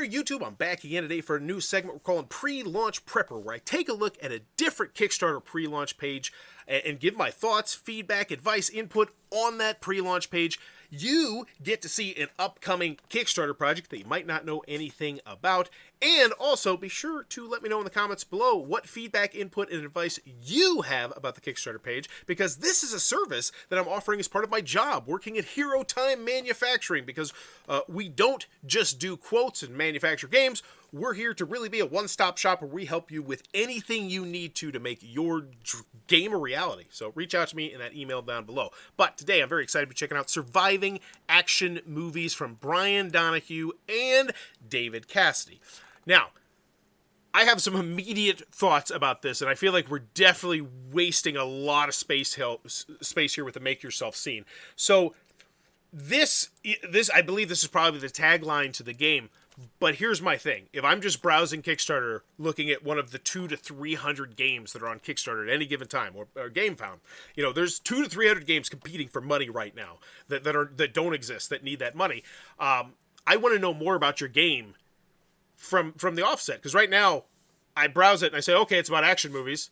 there, YouTube. I'm back again today for a new segment we're calling Pre-Launch Prepper, where I take a look at a different Kickstarter pre-launch page and give my thoughts, feedback, advice, input on that pre-launch page. You get to see an upcoming Kickstarter project that you might not know anything about, and also be sure to let me know in the comments below what feedback, input, and advice you have about the Kickstarter page, because this is a service that I'm offering as part of my job working at Hero Time Manufacturing, because we don't just do quotes and manufacture games. We're here to really be a one-stop shop where we help you with anything you need to make your game a reality. So reach out to me in that email down below. But today I'm very excited to be checking out Surviving Action Movies from Brian Donahue and David Cassidy. Now, I have some immediate thoughts about this, and I feel like we're definitely wasting a lot of space here with the Make Yourself scene. So this I believe this is probably the tagline to the game. But here's my thing. If I'm just browsing Kickstarter, looking at one of the 200 to 300 games that are on Kickstarter at any given time, or GameFound, there's 200 to 300 games competing for money right now that don't exist, that need that money. I want to know more about your game from the offset, because right now I browse it and I say, okay, it's about action movies,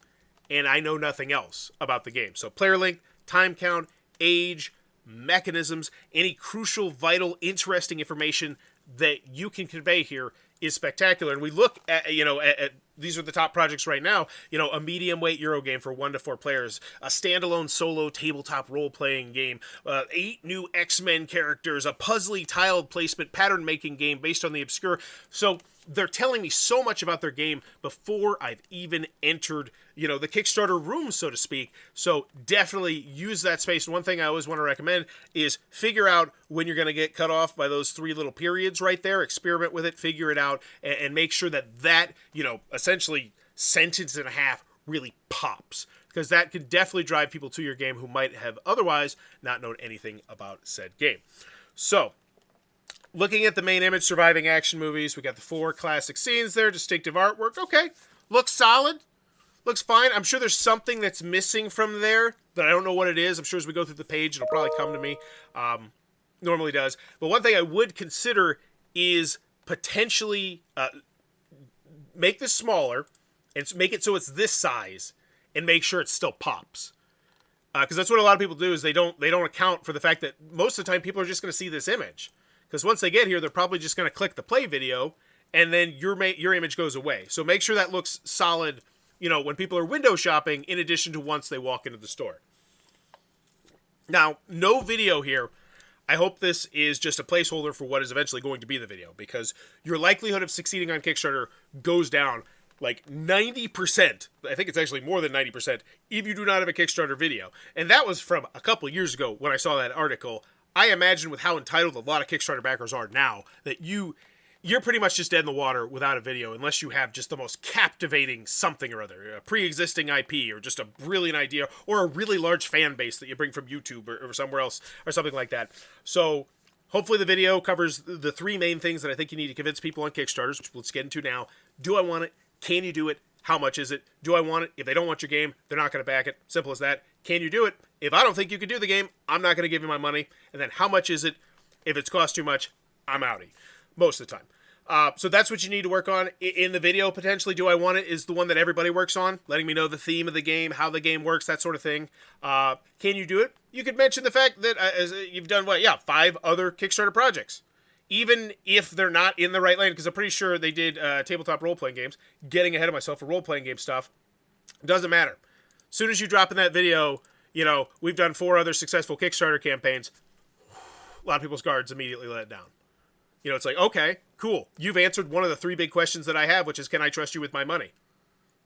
and I know nothing else about the game. So player length, time count, age, mechanisms, any crucial, vital, interesting information that you can convey here is spectacular. And we look at, at these are the top projects right now, a medium weight Euro game for 1 to 4 players, a standalone solo tabletop role-playing game, 8 new X-Men characters, a puzzly tiled placement pattern making game based on the obscure. So they're telling me so much about their game before I've even entered, the Kickstarter room, so to speak. So definitely use that space. And one thing I always want to recommend is figure out when you're going to get cut off by those 3 little periods right there. Experiment with it, figure it out, and make sure that essentially sentence and a half really pops, because that can definitely drive people to your game who might have otherwise not known anything about said game. So looking at the main image, Surviving Action Movies, we got the 4 classic scenes there, distinctive artwork. Okay, looks solid, looks fine. I'm sure there's something that's missing from there that I don't know what it is. I'm sure as we go through the page, it'll probably come to me. Normally does. But one thing I would consider is potentially make this smaller and make it so it's this size, and make sure it still pops. Because that's what a lot of people do, is they don't account for the fact that most of the time people are just going to see this image. Because once they get here, they're probably just going to click the play video, and then your image goes away. So make sure that looks solid, when people are window shopping, in addition to once they walk into the store. Now, no video here. I hope this is just a placeholder for what is eventually going to be the video, because your likelihood of succeeding on Kickstarter goes down like 90%. I think it's actually more than 90% if you do not have a Kickstarter video. And that was from a couple years ago when I saw that article. I imagine with how entitled a lot of Kickstarter backers are now, that you're pretty much just dead in the water without a video, unless you have just the most captivating something or other, a pre-existing IP, or just a brilliant idea, or a really large fan base that you bring from YouTube or somewhere else, or something like that. So hopefully the video covers the 3 main things that I think you need to convince people on Kickstarters, which let's get into now. Do I want it? Can you do it? How much is it? Do I want it? If they don't want your game, they're not going to back it. Simple as that. Can you do it? If I don't think you can do the game, I'm not going to give you my money. And then how much is it? If it's cost too much, I'm outie. Most of the time. So that's what you need to work on. In the video, potentially, do I want it is the one that everybody works on, letting me know the theme of the game, how the game works, that sort of thing. Can you do it? You could mention the fact that you've done, 5 other Kickstarter projects. Even if they're not in the right lane, because I'm pretty sure they did tabletop role-playing games. Getting ahead of myself for role-playing game stuff. Doesn't matter. As soon as you drop in that video, we've done 4 other successful Kickstarter campaigns. A lot of people's guards immediately let down. It's like, okay, cool. You've answered one of the 3 big questions that I have, which is, can I trust you with my money?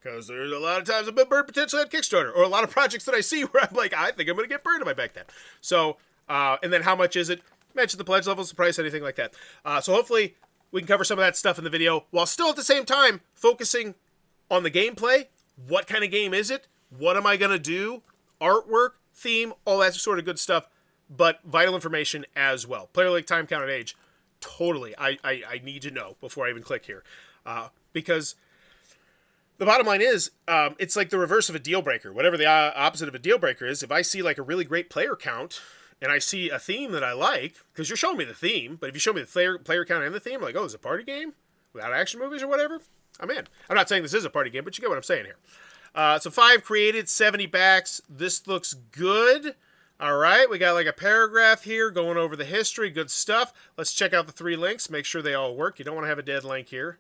Because there's a lot of times I've been burned potentially on Kickstarter, or a lot of projects that I see where I'm like, I think I'm going to get burned if I back that. So, and then how much is it? Mention the pledge levels, the price, anything like that. So hopefully we can cover some of that stuff in the video, while still at the same time focusing on the gameplay. What kind of game is it? What am I going to do? Artwork, theme, all that sort of good stuff, but vital information as well. Player length, time count, and age. Totally. I need to know before I even click here. Because the bottom line is, it's like the reverse of a deal breaker. Whatever the opposite of a deal breaker is, if I see like a really great player count, and I see a theme that I like, because you're showing me the theme, but if you show me the player count and the theme, I'm like, oh, it's a party game? without action movies or whatever, I'm in. I'm not saying this is a party game, but you get what I'm saying here. So 5 created, 70 backs. This looks good. All right, we got like a paragraph here going over the history. Good stuff. Let's check out the 3 links. Make sure they all work. You don't want to have a dead link here.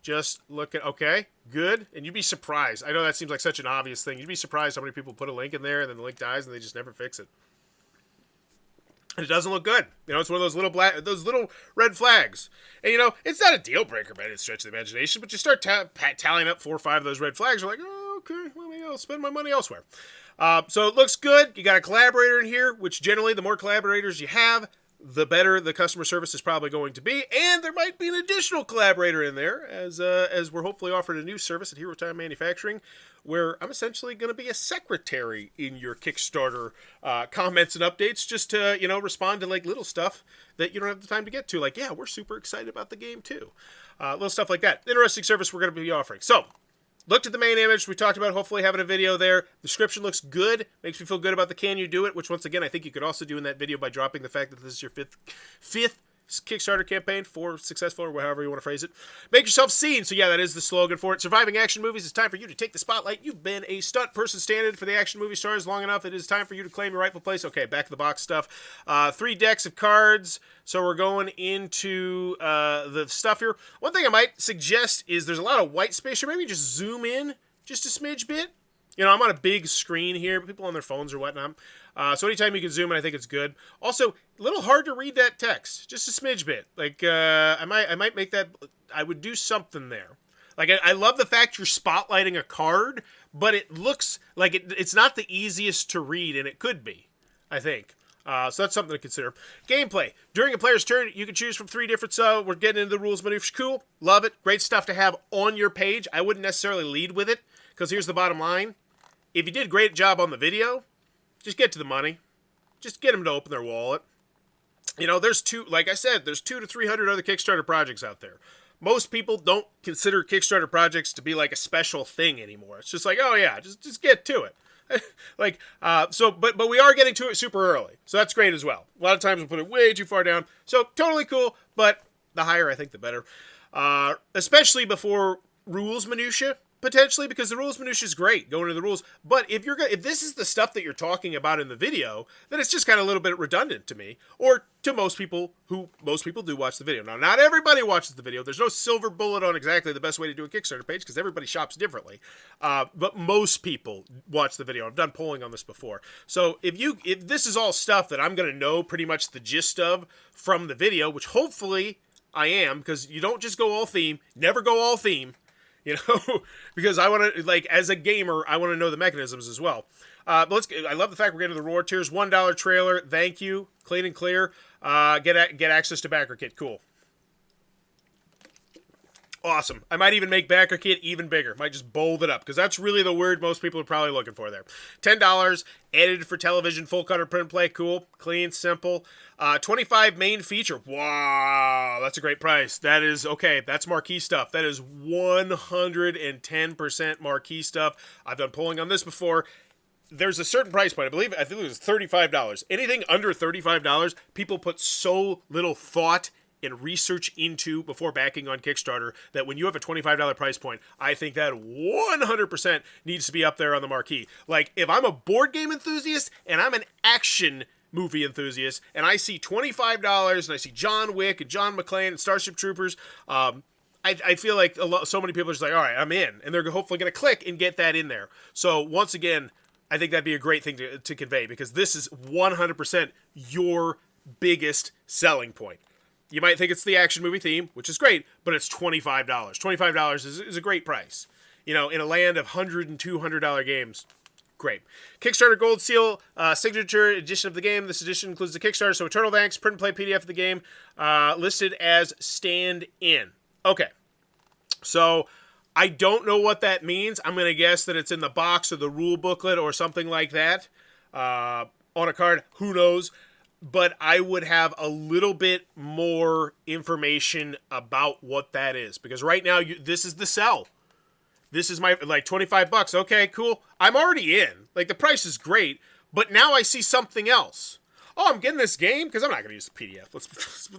Just look at, okay, good. And you'd be surprised. I know that seems like such an obvious thing. You'd be surprised how many people put a link in there and then the link dies and they just never fix it. And it doesn't look good. You know, it's one of those little red flags. And, you know, it's not a deal breaker by any stretch of the imagination, but you start tallying up 4 or 5 of those red flags. You're like, oh, okay, well, maybe I'll spend my money elsewhere. So it looks good. You got a collaborator in here, which generally the more collaborators you have, the better the customer service is probably going to be. And there might be an additional collaborator in there as we're hopefully offered a new service at Hero Time Manufacturing, where I'm essentially going to be a secretary in your Kickstarter comments and updates, just to, you know, respond to like little stuff that you don't have the time to get to. Like, yeah, we're super excited about the game too. Little stuff like that. Interesting service we're going to be offering. So, looked at the main image. We talked about hopefully having a video there. The description looks good. Makes me feel good about the Can You Do It, which once again, I think you could also do in that video by dropping the fact that this is your fifth Kickstarter campaign, 4 successful, or however you want to phrase it. Make yourself seen. So yeah, that is the slogan for it. Surviving action movies. It's time for you to take the spotlight. You've been a stunt person standing for the action movie stars long enough. It is time for you to claim your rightful place. Okay, back to the box stuff. 3 decks of cards. So we're going into the stuff here. One thing I might suggest is there's a lot of white space here. Maybe just zoom in just a smidge bit. You know, I'm on a big screen here, but people on their phones or whatnot. So anytime you can zoom in, I think it's good. Also, a little hard to read that text, just a smidge bit. Like, I might make that, I would do something there. Like, I love the fact you're spotlighting a card, but it looks like it's not the easiest to read, and it could be, I think. So that's something to consider. Gameplay. During a player's turn, you can choose from 3 different, so we're getting into the rules maneuvers. Cool. Love it. Great stuff to have on your page. I wouldn't necessarily lead with it, because here's the bottom line. If you did a great job on the video, just get to the money. Just get them to open their wallet. You know, like I said, there's 200 to 300 other Kickstarter projects out there. Most people don't consider Kickstarter projects to be like a special thing anymore. It's just like, oh yeah, just get to it. Like, but we are getting to it super early. So that's great as well. A lot of times we put it way too far down. So totally cool, but the higher I think the better. Especially before rules minutia. Potentially, because the rules minutia is great, going into the rules. But if this is the stuff that you're talking about in the video, then it's just kind of a little bit redundant to me, or to most people do watch the video. Now, not everybody watches the video. There's no silver bullet on exactly the best way to do a Kickstarter page, because everybody shops differently. But most people watch the video. I've done polling on this before. So if this is all stuff that I'm going to know pretty much the gist of from the video, which hopefully I am, because you don't just go all theme, never go all theme. You know, because I want to, like, as a gamer, I want to know the mechanisms as well. But I love the fact we're getting to the reward tiers. $1 trailer. Thank you. Clean and clear. Get access to backer kit. Cool. Awesome. I might even make backer kit even bigger. Might just bold it up, because that's really the word most people are probably looking for there. $10. Edited for television. Full color print play. Cool. Clean. Simple. 25 main feature. Wow. That's a great price. That is, okay, that's marquee stuff. That is 110% marquee stuff. I've done polling on this before. There's a certain price point. I think it was $35. Anything under $35, people put so little thought and research into before backing on Kickstarter that when you have a $25 price point, I think that 100% needs to be up there on the marquee. Like, if I'm a board game enthusiast and I'm an action movie enthusiast and I see $25 and I see John Wick and John McClane and Starship Troopers, I feel like so many people are just like, all right, I'm in. And they're hopefully going to click and get that in there. So once again, I think that'd be a great thing to convey, because this is 100% your biggest selling point. You might think it's the action movie theme, which is great, but it's $25. $25 is a great price. You know, in a land of $100 and $200 games, great. Kickstarter Gold Seal, signature edition of the game. This edition includes the Kickstarter, so Eternal Thanks, print and play PDF of the game, listed as stand-in. Okay, so I don't know what that means. I'm going to guess that it's in the box or the rule booklet or something like that on a card. Who knows? But I would have a little bit more information about what that is. Because right now, this is the sell. This is my, like, $25. Okay, cool. I'm already in. Like, the price is great. But now I see something else. oh, I'm getting this game because I'm not going to use the PDF.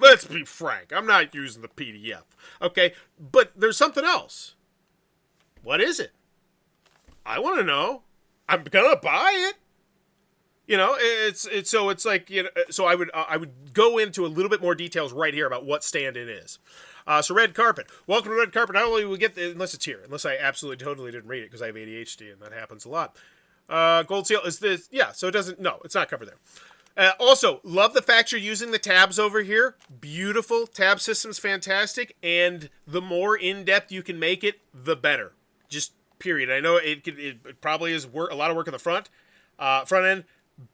Let's be frank. I'm not using the PDF. Okay, but there's something else. What is it? I want to know. I'm gonna buy it. You know, it's like, you know, so I would go into a little bit more details right here about what stand-in is. So Red Carpet. Welcome to Red Carpet. Not only will we get unless it's here, unless I absolutely totally didn't read it because I have ADHD and that happens a lot. Gold Seal is this, yeah. So it doesn't. No, it's not covered there. Also, love the fact you're using the tabs over here. Beautiful. Tab system's fantastic, and the more in-depth you can make it, the better. Just period. I know it probably is a lot of work in the front end,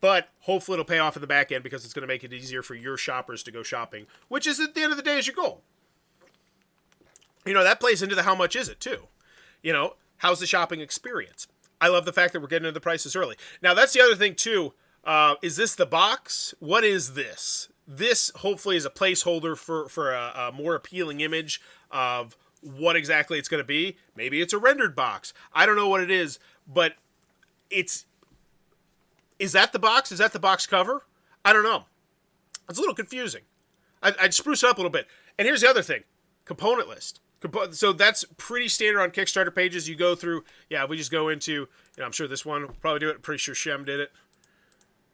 but hopefully it'll pay off in the back end because it's going to make it easier for your shoppers to go shopping, which is at the end of the day is your goal. You know, that plays into the how much is it too. You know, how's the shopping experience? I love the fact that we're getting into the prices early. Now, that's the other thing too. Is this the box? What is this? This hopefully is a placeholder for a more appealing image of what exactly it's going to be. Maybe it's a rendered box. I don't know what it is, but is that the box? Is that the box cover? I don't know. It's a little confusing. I'd spruce it up a little bit. And here's the other thing. Component list. So that's pretty standard on Kickstarter pages. You go through, yeah, if we just go into, you know, I'm sure this one will probably do it. I'm pretty sure Shem did it.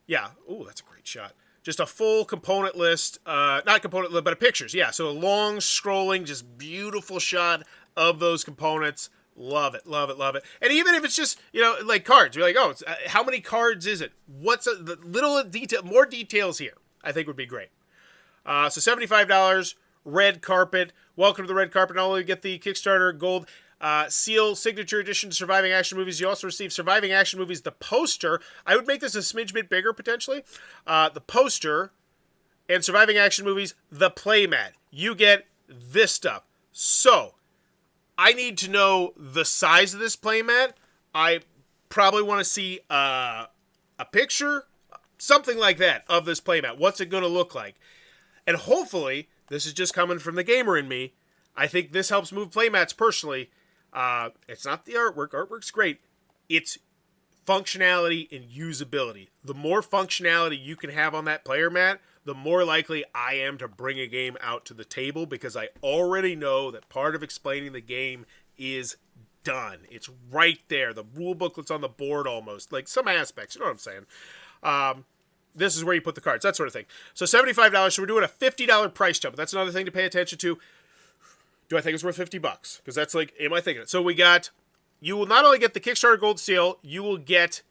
Yeah. Ooh, that's a great shot. Just a full component list, not component list, but of pictures. Yeah, so a long scrolling, just beautiful shot of those components. Love it, love it, love it. And even if it's just, you know, like cards, you're like, oh, how many cards is it? What's the little detail, more details here, I think would be great. So $75, Red Carpet. Welcome to the Red Carpet. Not only get the Kickstarter Gold Seal Signature Edition Surviving Action Movies, you also receive Surviving Action Movies, the poster. I would make this a smidge bit bigger, potentially. The poster and Surviving Action Movies, the playmat. You get this stuff. So, I need to know the size of this playmat. I probably want to see a picture, something like that, of this playmat. What's it going to look like? And hopefully, this is just coming from the gamer in me, I think this helps move playmats personally. It's not the artwork. Artwork's great. It's functionality and usability. The more functionality you can have on that player mat, the more likely I am to bring a game out to the table because I already know that part of explaining the game is done. It's right there. The rule booklet's on the board almost. Like some aspects, you know what I'm saying? This is where you put the cards, that sort of thing. So $75, so we're doing a $50 price jump. That's another thing to pay attention to. Do I think it's worth $50? Because that's like, am I thinking it? So you will not only get the Kickstarter Gold Seal, you will get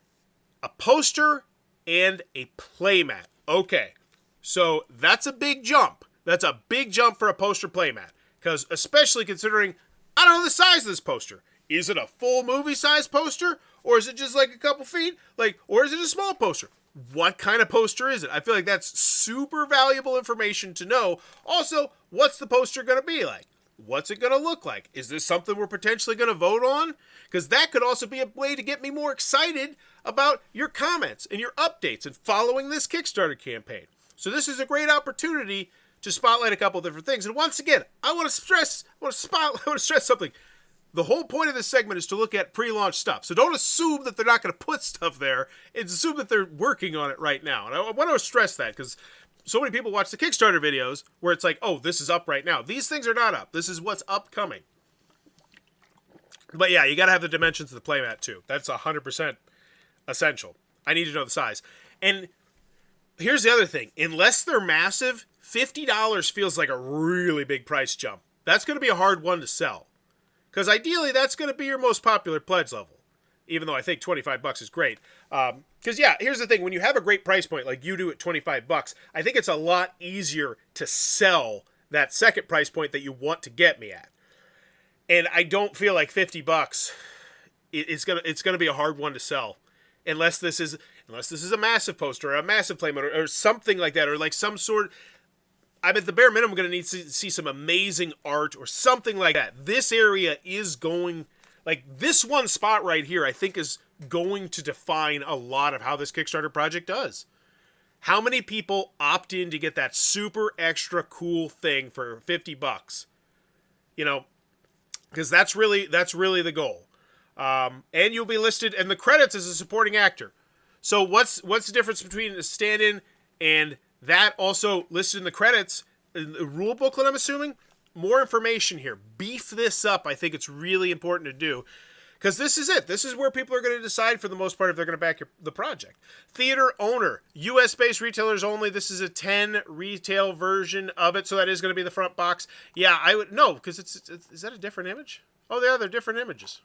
a poster and a playmat. Okay, so that's a big jump. That's a big jump for a poster playmat. Because especially considering, I don't know the size of this poster. Is it a full movie size poster? Or is it just like a couple feet? Or is it a small poster? What kind of poster is it? I feel like that's super valuable information to know. Also, what's the poster going to be like? What's it going to look like? Is this something we're potentially going to vote on? Because that could also be a way to get me more excited about your comments and your updates and following this Kickstarter campaign. So this is a great opportunity to spotlight a couple different things. And once again, I want to stress something. The whole point of this segment is to look at pre-launch stuff. So don't assume that they're not going to put stuff there. It's assume that they're working on it right now. And I want to stress that because so many people watch the Kickstarter videos where it's like, oh, this is up right now. These things are not up. This is what's upcoming. But yeah, you got to have the dimensions of the playmat too. That's 100% essential. I need to know the size. And here's the other thing. Unless they're massive, $50 feels like a really big price jump. That's going to be a hard one to sell. Because ideally, that's going to be your most popular pledge level. Even though I think $25 is great. Because yeah, here's the thing. When you have a great price point like you do at $25, I think it's a lot easier to sell that second price point that you want to get me at. And I don't feel like $50 it's gonna be a hard one to sell. Unless this is a massive poster or a massive playmat or something like that. Or like some sort... I'm at the bare minimum going to need to see some amazing art or something like that. This area is going, like this one spot right here, I think is going to define a lot of how this Kickstarter project does. How many people opt in to get that super extra cool thing for $50? You know, because that's really the goal. And you'll be listed in the credits as a supporting actor. So what's the difference between a stand-in And that also listed in the credits, in the rule booklet, I'm assuming, more information here. Beef this up. I think it's really important to do. Because this is it. This is where people are going to decide for the most part if they're going to back the project. Theater owner. U.S.-based retailers only. This is a 10 retail version of it, so that is going to be the front box. Yeah, I would... No, because is that a different image? Oh, they're different images.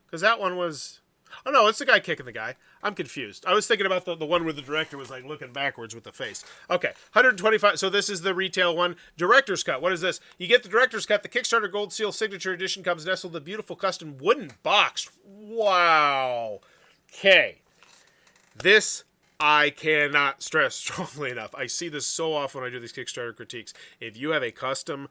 Because that one was... Oh, no, it's the guy kicking the guy. I'm confused. I was thinking about the one where the director was like looking backwards with the face. Okay, 125. So this is the retail one. Director's cut. What is this? You get the director's cut. The Kickstarter Gold Seal Signature Edition comes nestled in a beautiful custom wooden box. Wow. Okay. This I cannot stress strongly enough. I see this so often when I do these Kickstarter critiques. If you have a custom,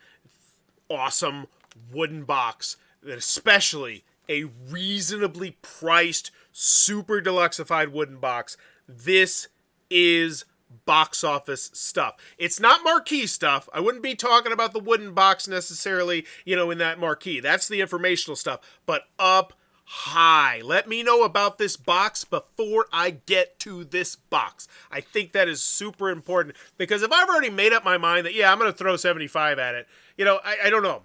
awesome wooden box, that especially a reasonably priced, super deluxeified wooden box, this is box office stuff. It's not marquee stuff. I wouldn't be talking about the wooden box necessarily, in that marquee. That's the informational stuff. But up high. Let me know about this box before I get to this box. I think that is super important, because if I've already made up my mind that, I'm going to throw 75 at it, I don't know.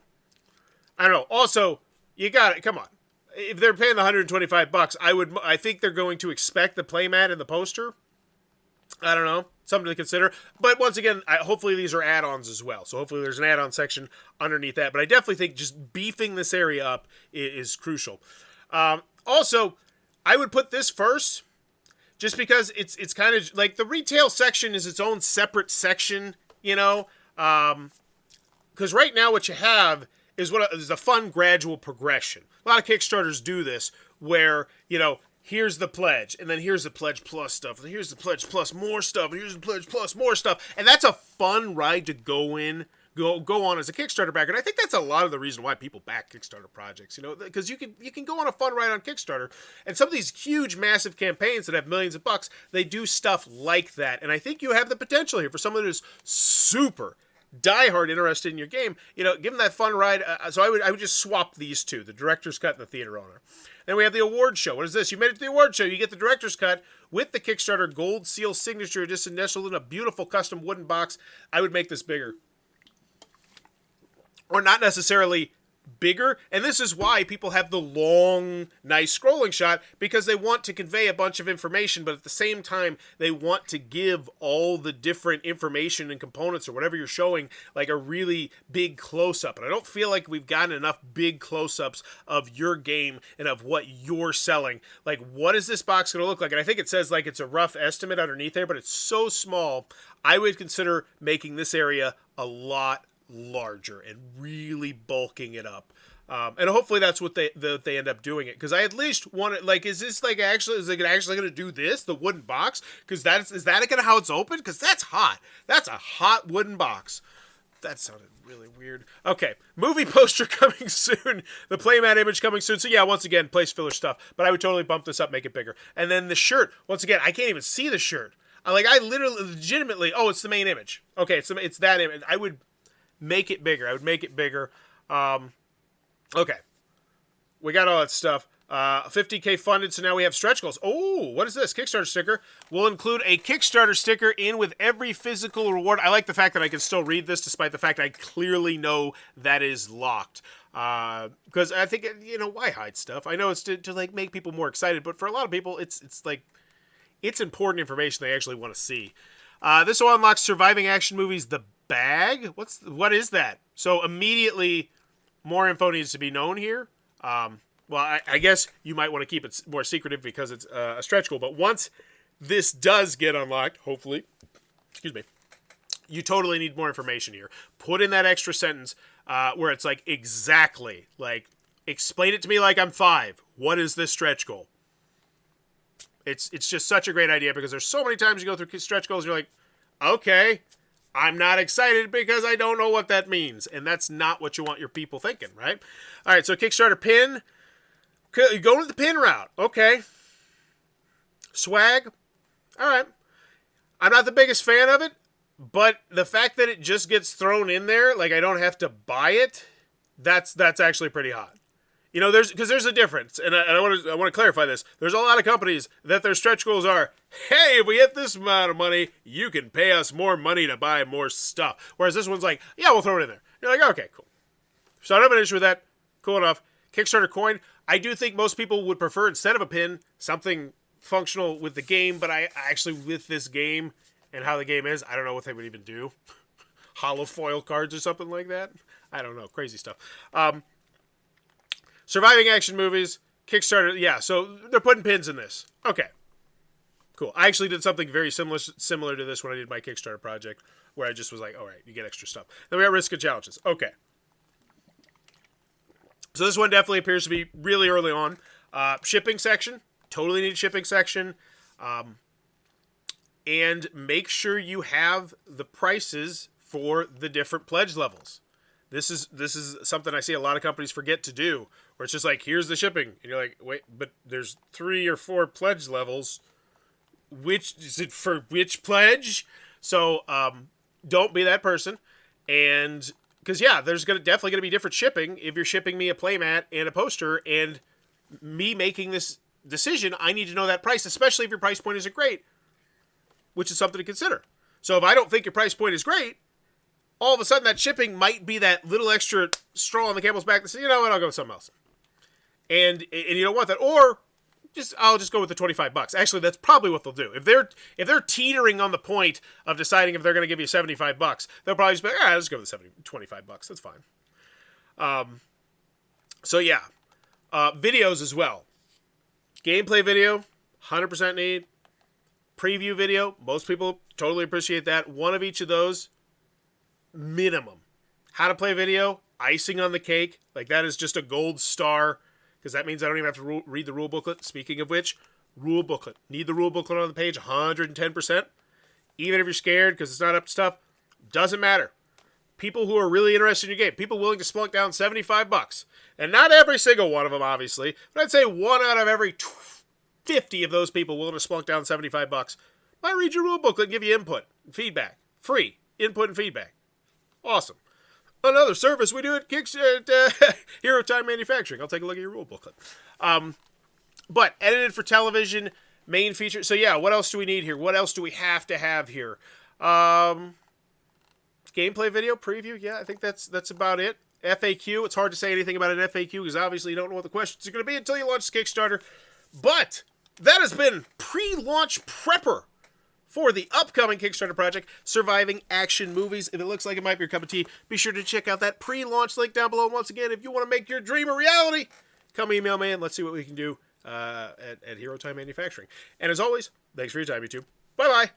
I don't know. Also, you got it. Come on. If they're paying the $125, I think they're going to expect the playmat and the poster. I don't know. Something to consider. But once again, hopefully these are add-ons as well. So hopefully there's an add-on section underneath that. But I definitely think just beefing this area up is crucial. Also, I would put this first, just because it's kind of like the retail section is its own separate section, because right now what you have is a fun gradual progression. A lot of Kickstarters do this, where, here's the pledge, and then here's the pledge plus stuff, and here's the pledge plus more stuff, and here's the pledge plus more stuff. And that's a fun ride to go on as a Kickstarter backer. And I think that's a lot of the reason why people back Kickstarter projects, because you can go on a fun ride on Kickstarter. And some of these huge, massive campaigns that have millions of bucks, they do stuff like that. And I think you have the potential here for someone who's super diehard interested in your game, give them that fun ride. So I would just swap these two, the director's cut and the theater owner. Then we have the award show. What is this? You made it to the award show. You get the director's cut with the Kickstarter Gold Seal Signature Edition nestled in a beautiful custom wooden box. I would make this bigger. Or not necessarily bigger, and this is why people have the long, nice scrolling shot, because they want to convey a bunch of information, but at the same time, they want to give all the different information and components or whatever you're showing like a really big close-up. And I don't feel like we've gotten enough big close-ups of your game and of what you're selling. Like, what is this box going to look like? And I think it says like it's a rough estimate underneath there, but it's so small, I would consider making this area a lot larger and really bulking it up, and hopefully that's what they end up doing it, because I at least want it. Like, is it actually going to do this, the wooden box? Because is that kind of how it's open? Because that's hot. That's a hot wooden box. That sounded really weird. Okay, movie poster coming soon. The playmat image coming soon. So yeah, once again, place filler stuff. But I would totally bump this up, make it bigger. And then the shirt. Once again, I can't even see the shirt. I literally, legitimately. Oh, it's the main image. Okay, it's that image. I would make it bigger. I would make it bigger. Okay. We got all that stuff. 50K funded, so now we have stretch goals. Oh, what is this? Kickstarter sticker. We'll include a Kickstarter sticker in with every physical reward. I like the fact that I can still read this, despite the fact I clearly know that is locked. Because I think, why hide stuff? I know it's to like make people more excited, but for a lot of people, it's important information they actually want to see. This will unlock surviving action movies, The Bag. What is that? So immediately, more info needs to be known here. Well, I guess you might want to keep it more secretive because it's a stretch goal. But once this does get unlocked, hopefully, you totally need more information here. Put in that extra sentence where it's like, exactly, like, explain it to me like I'm 5. What is this stretch goal? It's just such a great idea, because there's so many times you go through stretch goals, you're like, okay, I'm not excited because I don't know what that means. And that's not what you want your people thinking, right? All right, so Kickstarter pin. You go to the pin route. Okay. Swag. All right. I'm not the biggest fan of it, but the fact that it just gets thrown in there, like I don't have to buy it, that's actually pretty hot. You know, there's a difference, and I want to clarify this. There's a lot of companies that their stretch goals are, hey, if we hit this amount of money, you can pay us more money to buy more stuff. Whereas this one's like, yeah, we'll throw it in there. You're like, okay, cool. So I don't have an issue with that. Cool enough. Kickstarter coin. I do think most people would prefer, instead of a pin, something functional with the game. But I actually, with this game and how the game is, I don't know what they would even do. Hollow foil cards or something like that. I don't know. Crazy stuff. Surviving action movies, Kickstarter, yeah, so they're putting pins in this. Okay, cool. I actually did something very similar to this when I did my Kickstarter project, where I just was like, all right, you get extra stuff. Then we got risk and challenges. Okay. So this one definitely appears to be really early on. Shipping section, totally need a shipping section. And make sure you have the prices for the different pledge levels. This is something I see a lot of companies forget to do, where it's just like, here's the shipping. And you're like, wait, but there's 3 or 4 pledge levels. Which is it for which pledge? So don't be that person. And because, yeah, there's definitely going to be different shipping if you're shipping me a playmat and a poster, and me making this decision, I need to know that price, especially if your price point isn't great, which is something to consider. So if I don't think your price point is great, all of a sudden that shipping might be that little extra straw on the camel's back that says, you know what, I'll go with something else. And you don't want that. Or I'll just go with the $25. Actually, that's probably what they'll do. If they're teetering on the point of deciding if they're going to give you $75, they'll probably just be like, let's go with the $25. That's fine. So yeah. Videos as well. Gameplay video, 100% need. Preview video, most people totally appreciate that. One of each of those, minimum. How to play video, icing on the cake. Like, that is just a gold star, because that means I don't even have to read the rule booklet. Speaking of which, rule booklet. Need the rule booklet on the page, 110%. Even if you're scared because it's not up to stuff, doesn't matter. People who are really interested in your game, people willing to splunk down $75. And not every single one of them, obviously, but I'd say 1 out of every 50 of those people willing to splunk down $75 might read your rule booklet and give you input and feedback. Free input and feedback. Awesome. Another service we do at Hero Time Manufacturing. I'll take a look at your rule booklet. But edited for television, main feature. So yeah, what else do we need here? What else do we have to have here? Gameplay video, preview. Yeah, I think that's about it. FAQ. It's hard to say anything about an FAQ because obviously you don't know what the questions are going to be until you launch the Kickstarter. But that has been pre-launch prepper for the upcoming Kickstarter project, Surviving Action Movies. If it looks like it might be your cup of tea, be sure to check out that pre-launch link down below. Once again, if you want to make your dream a reality, come email me and let's see what we can do at Hero Time Manufacturing. And as always, thanks for your time, YouTube. Bye-bye.